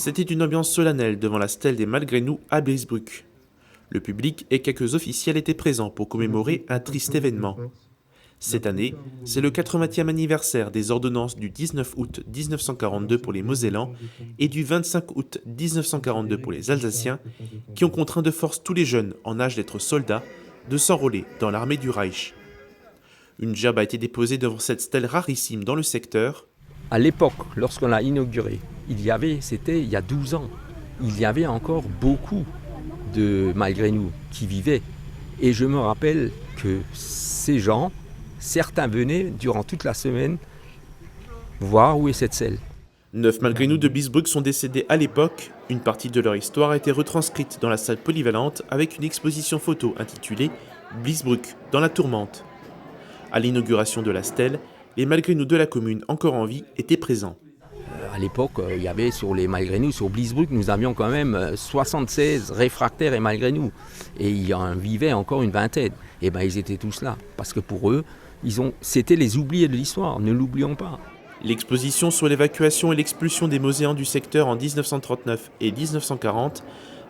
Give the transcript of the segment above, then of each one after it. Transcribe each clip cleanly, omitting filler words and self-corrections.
C'était une ambiance solennelle devant la stèle des Malgré nous à Bliesbruck. Le public et quelques officiels étaient présents pour commémorer un triste événement. Cette année, c'est le 80e anniversaire des ordonnances du 19 août 1942 pour les Mosellans et du 25 août 1942 pour les Alsaciens, qui ont contraint de force tous les jeunes en âge d'être soldats de s'enrôler dans l'armée du Reich. Une gerbe a été déposée devant cette stèle rarissime dans le secteur. À l'époque, lorsqu'on l'a inauguré, c'était il y a 12 ans, il y avait encore beaucoup de malgré nous qui vivaient. Et je me rappelle que ces gens, certains venaient durant toute la semaine voir où est cette stèle. 9 malgré nous de Bliesbruck sont décédés à l'époque. Une partie de leur histoire a été retranscrite dans la salle polyvalente avec une exposition photo intitulée « Bliesbruck, dans la tourmente ». À l'inauguration de la stèle, les malgré nous de la commune encore en vie étaient présents. À l'époque, il y avait sur les malgré nous, sur Bliesbruck, nous avions quand même 76 réfractaires et malgré nous. Et il y en vivait encore une vingtaine. Et bien ils étaient tous là. Parce que pour eux, c'était les oubliés de l'histoire, ne l'oublions pas. L'exposition sur l'évacuation et l'expulsion des Mosellans du secteur en 1939 et 1940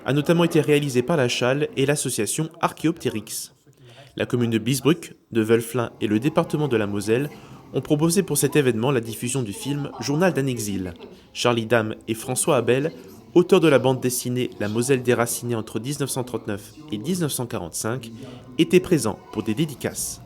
a notamment été réalisée par la Chale et l'association Archéoptérix. La commune de Bliesbruck, de Wölflin et le département de la Moselle ont proposé pour cet événement la diffusion du film Journal d'un exil. Charlie Dame et François Abel, auteurs de la bande dessinée La Moselle déracinée entre 1939 et 1945, étaient présents pour des dédicaces.